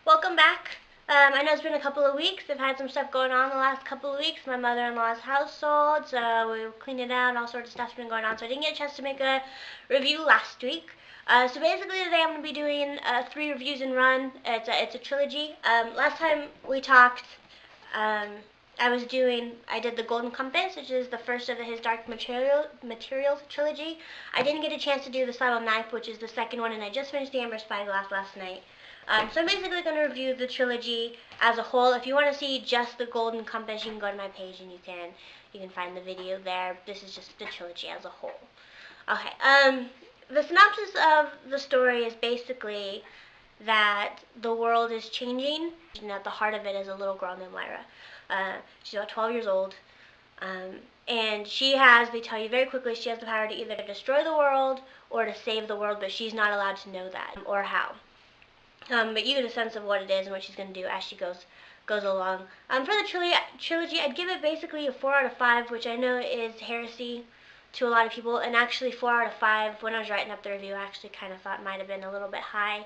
Welcome back. I know it's been a couple of weeks. I've had some stuff going on the last couple of weeks. My mother-in-law's household, so we cleaned it out. All sorts of stuff's been going on, so I didn't get a chance to make a review last week. So basically today I'm going to be doing 3 reviews in run. It's a trilogy. Last time we talked, um, I did the Golden Compass, which is the first of his Dark Materials trilogy. I didn't get a chance to do the Subtle Knife, which is the second one, and I just finished the Amber Spyglass last night. So I'm basically going to review the trilogy as a whole. If you want to see just the Golden Compass, you can go to my page and you can find the video there. This is just the trilogy as a whole. Okay. The synopsis of the story is basically that the world is changing, and at the heart of it is a little girl named Lyra. She's about 12 years old, and they tell you very quickly, she has the power to either destroy the world or to save the world, but she's not allowed to know that or how. But you get a sense of what it is and what she's going to do as she goes along. For the trilogy, I'd give it basically a 4 out of 5, which I know is heresy to a lot of people, and actually 4 out of 5, when I was writing up the review, I actually kind of thought might have been a little bit high.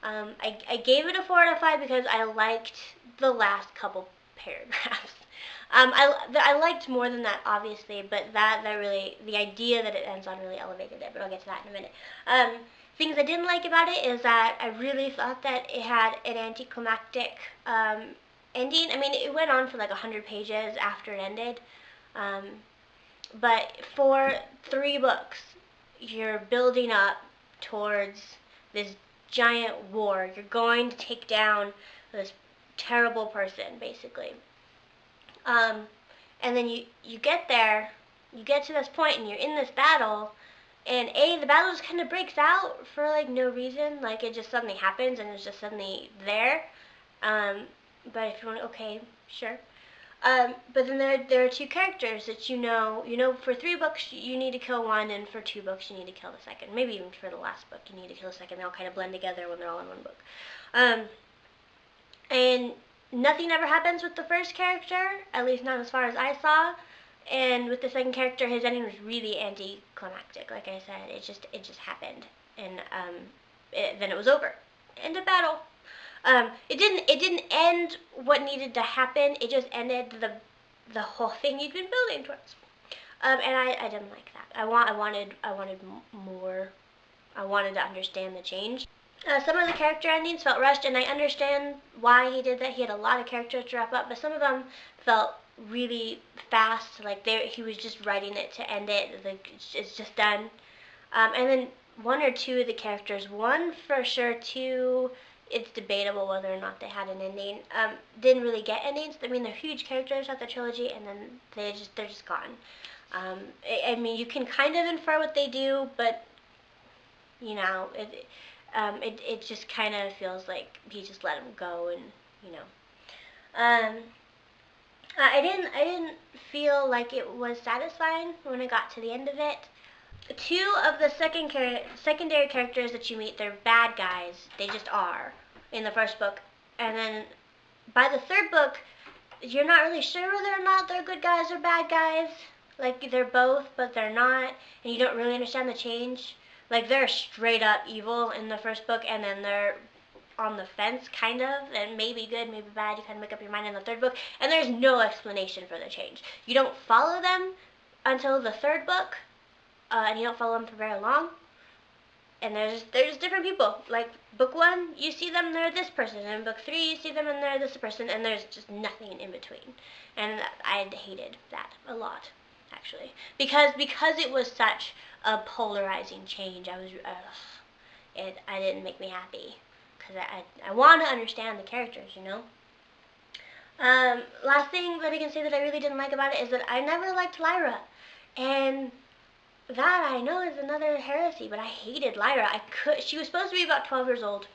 I gave it a 4 out of 5 because I liked the last couple paragraphs. I liked more than that, obviously, but that really, the idea that it ends on really elevated it, but I'll get to that in a minute. Things I didn't like about it is that I really thought that it had an anticlimactic ending. I mean, it went on for like 100 pages after it ended, but for 3 books, you're building up towards this giant war. You're going to take down this terrible person, basically. And then you get there, you get to this point, and you're in this battle, and the battle just kind of breaks out for like no reason. Like it just suddenly happens, and it's just suddenly there. But if you want, okay, sure. But then there are 2 characters that you know for 3 books you need to kill one, and for 2 books you need to kill the second. Maybe even for the last book you need to kill the second. They all kind of blend together when they're all in one book. And nothing ever happens with the first character, at least not as far as I saw. And with the second character, his ending was really anticlimactic. Like I said, it just happened, and then it was over. End of battle. It didn't end what needed to happen. It just ended the whole thing you'd been building towards. And I didn't like that. I wanted more. I wanted to understand the change. Some of the character endings felt rushed, and I understand why he did that. He had a lot of characters to wrap up, but some of them felt really fast. Like he was just writing it to end it. Like it's just done. And then 1 or 2 of the characters, 1 for sure, 2 it's debatable whether or not they had an ending. Didn't really get endings. I mean, they're huge characters at the trilogy, and then they're just gone. I mean, you can kind of infer what they do, but you know, it just kind of feels like he just let him go, and you know. I didn't feel like it was satisfying when I got to the end of it. 2 of the secondary characters that you meet, they're bad guys. They just are in the first book, and then by the 3rd book, you're not really sure whether or not they're good guys or bad guys. Like they're both, but they're not, and you don't really understand the change. Like they're straight up evil in the first book, and then they're on the fence, kind of, and maybe good, maybe bad. You kind of make up your mind in the 3rd book, and there's no explanation for the change. You don't follow them until the 3rd book, and you don't follow them for very long. And there's different people. Like book 1, you see them, they're this person, and book 3, you see them, and they're this person, and there's just nothing in between. And I hated that a lot, actually, because it was such a polarizing change. It didn't make me happy, because I want to understand the characters, you know. Last thing that I can say that I really didn't like about it is that I never liked Lyra, and that I know is another heresy, but I hated Lyra. She was supposed to be about 12 years old.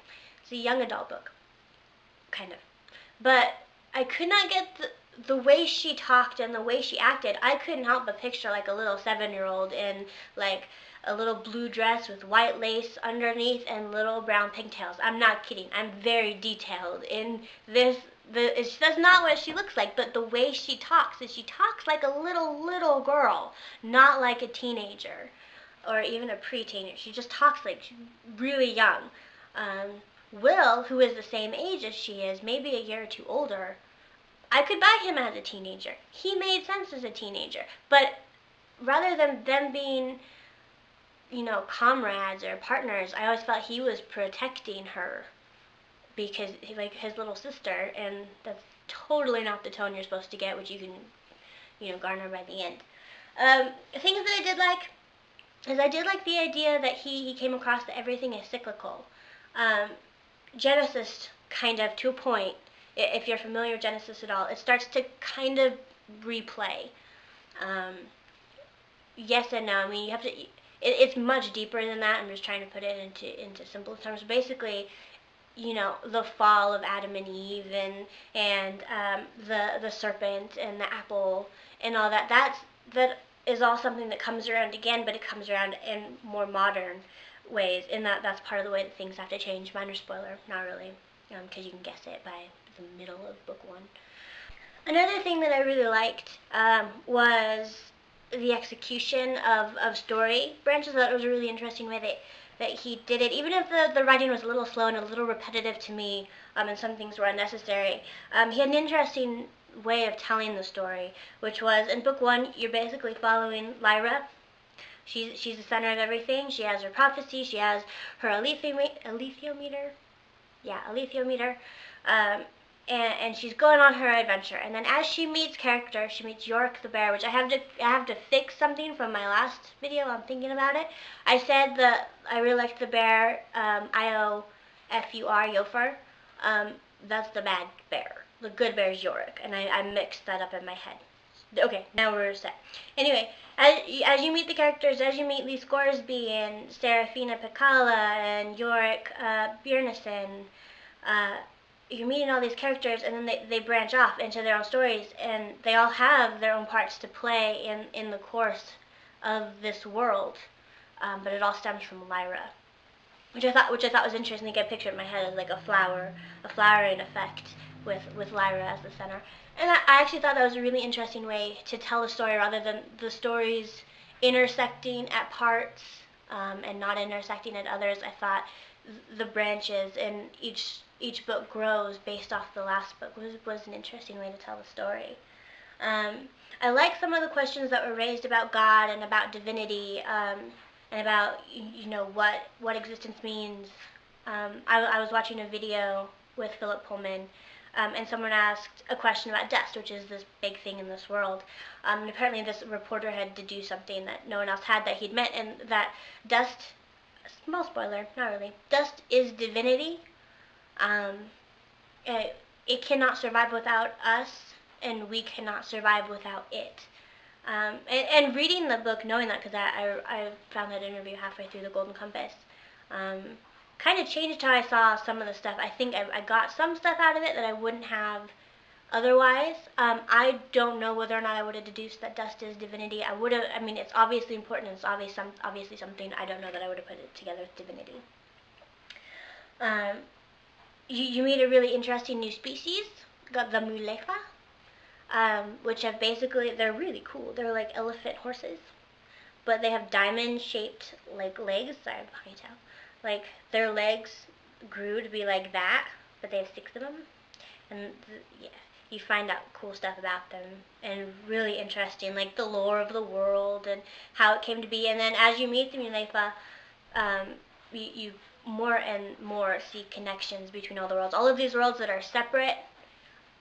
It's a young adult book, kind of, but I could not get the way she talked and the way she acted. I couldn't help but picture like a little 7-year-old in like a little blue dress with white lace underneath and little brown pigtails. I'm not kidding. I'm very detailed in this. That's not what she looks like, but the way she talks is she talks like a little girl, not like a teenager or even a pre-teenager. She just talks like she's really young. Will, who is the same age as she is, maybe a year or two older, I could buy him as a teenager. He made sense as a teenager. But rather than them being, comrades or partners, I always felt he was protecting her because he, like his little sister, and that's totally not the tone you're supposed to get, which you can, garner by the end. Things that I did like is I did like the idea that he came across that everything is cyclical. Um, Genesis, kind of to a point, if you're familiar with Genesis at all, it starts to kind of replay. Um, yes and no. I mean, you have to. It's much deeper than that. I'm just trying to put it into simple terms. Basically, the fall of Adam and Eve, and the serpent and the apple and all that. That is all something that comes around again, but it comes around in more modern ways. And that's part of the way that things have to change. Minor spoiler, not really, because you can guess it by the middle of book one. Another thing that I really liked was the execution of story branches. I thought it was a really interesting way that he did it, even if the writing was a little slow and a little repetitive to me, and some things were unnecessary. He had an interesting way of telling the story, which was in book one, you're basically following Lyra. She's the center of everything. She has her prophecy. She has her alethiometer. Yeah, alethiometer. Um, and she's going on her adventure. And then as she meets characters, she meets Yorick the bear, which I have to fix something from my last video. I'm thinking about it. I said that I really liked the bear, Iofur, Yofur. That's the bad bear. The good bear is Yorick, and I mixed that up in my head. Okay, now we're set. Anyway, as you meet the characters, as you meet Lee Scoresby and Serafina Picala and Yorick Bjornison, you're meeting all these characters, and then they branch off into their own stories, and they all have their own parts to play in the course of this world. But it all stems from Lyra, which I thought was interesting. Like I pictured in my head as like a flowering effect with Lyra as the center. And I actually thought that was a really interesting way to tell a story, rather than the stories intersecting at parts and not intersecting at others. I thought the branches in each book grows based off the last book was an interesting way to tell the story. I like some of the questions that were raised about God and about divinity, and about what existence means. I was watching a video with Phillip Pullman, and someone asked a question about dust, which is this big thing in this world. And apparently this reporter had deduced something that no one else had, that he'd met, and that dust, small spoiler, not really, dust is divinity. Um, it cannot survive without us, and we cannot survive without it. And reading the book, knowing that, because I found that interview halfway through the Golden Compass, kind of changed how I saw some of the stuff. I think I got some stuff out of it that I wouldn't have otherwise. I don't know whether or not I would have deduced that dust is divinity. I would have. I mean, it's obviously important. And it's obviously something. I don't know that I would have put it together with divinity. You meet a really interesting new species, got the Mulefa, which have basically, they're really cool. They're like elephant horses, but they have diamond-shaped like legs. Sorry, ponytail. Like their legs grew to be like that, but they have 6 of them, and yeah, you find out cool stuff about them and really interesting, like the lore of the world and how it came to be. And then as you meet the Mulefa, you more and more see connections between all the worlds. All of these worlds that are separate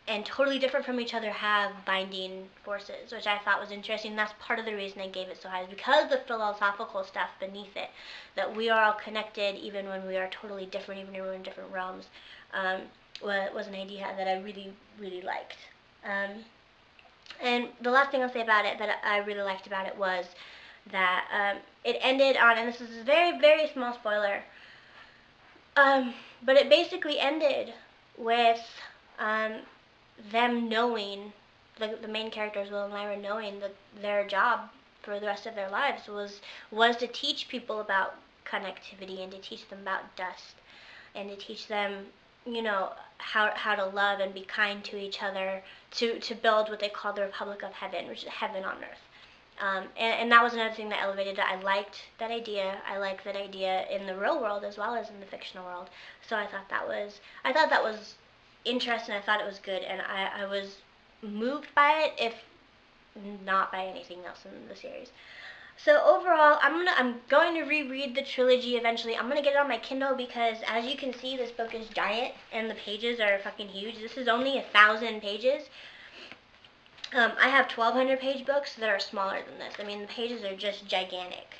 and totally different from each other have binding forces, which I thought was interesting. That's part of the reason I gave it so high, is because of the philosophical stuff beneath it, that we are all connected even when we are totally different, even when we're in different realms, was an idea that I really, really liked. And the last thing I'll say about it that I really liked about it was that it ended on, and this is a very, very small spoiler, but it basically ended with them knowing, the main characters, Will and Lyra, knowing that their job for the rest of their lives was to teach people about connectivity, and to teach them about dust, and to teach them, how to love and be kind to each other, to build what they call the Republic of Heaven, which is heaven on earth. And that was another thing that elevated it. I liked that idea. I liked that idea in the real world as well as in the fictional world. So I thought that was interesting. I thought it was good, and I was moved by it, if not by anything else in the series. So overall, I'm going to reread the trilogy eventually. I'm gonna get it on my Kindle because, as you can see, this book is giant and the pages are fucking huge. This is only 1,000 pages. I have 1,200 page books that are smaller than this. I mean, the pages are just gigantic.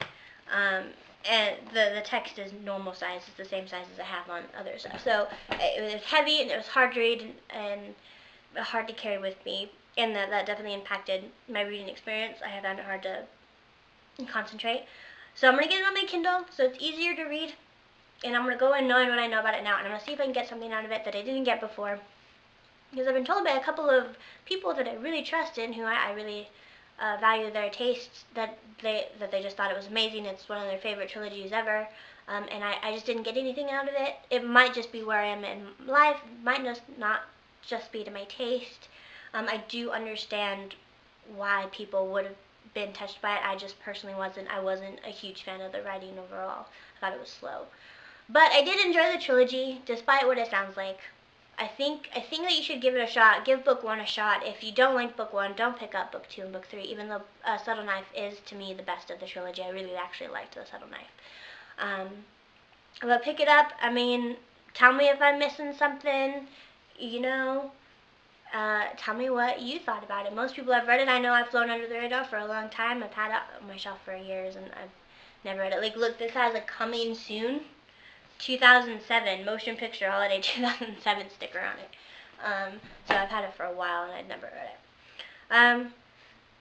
And the text is normal size. It's the same size as I have on other stuff. So it was heavy and it was hard to read and hard to carry with me. And that definitely impacted my reading experience. I found it hard to concentrate. So I'm going to get it on my Kindle so it's easier to read. And I'm going to go in knowing what I know about it now. And I'm going to see if I can get something out of it that I didn't get before. Because I've been told by a couple of people that I really trust in, who I really value their tastes, that they just thought it was amazing. It's one of their favorite trilogies ever. And I just didn't get anything out of it. It might just be where I am in life. It might not just be to my taste. I do understand why people would have been touched by it. I just personally wasn't. I wasn't a huge fan of the writing overall. I thought it was slow. But I did enjoy the trilogy, despite what it sounds like. I think that you should give it a shot. Give book 1 a shot. If you don't like book 1, don't pick up book 2 and book 3, even though Subtle Knife is, to me, the best of the trilogy. I really actually liked the Subtle Knife. But pick it up. I mean, tell me if I'm missing something, you know. Tell me what you thought about it. Most people have read it. I know I've flown under the radar for a long time. I've had it on my shelf for years, and I've never read it. Like, look, this has a coming soon 2007 motion picture holiday 2007 sticker on it. So I've had it for a while and I'd never read it.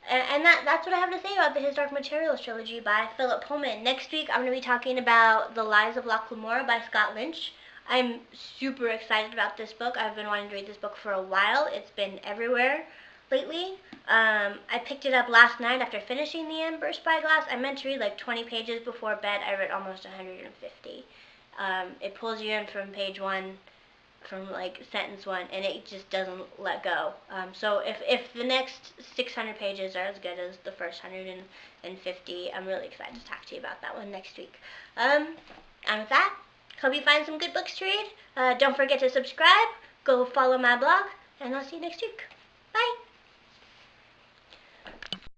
And that's what I have to say about the His Dark Materials trilogy by Phillip Pullman. Next week I'm going to be talking about The Lies of Locke Lamora by Scott Lynch. I'm super excited about this book. I've been wanting to read this book for a while. It's been everywhere lately. I picked it up last night after finishing the Amber Spyglass. I meant to read like 20 pages before bed. I read almost 150. It pulls you in from page 1, from like sentence 1, and it just doesn't let go. So if the next 600 pages are as good as the first 150, I'm really excited to talk to you about that one next week. And with that, hope you find some good books to read. Don't forget to subscribe, go follow my blog, and I'll see you next week. Bye!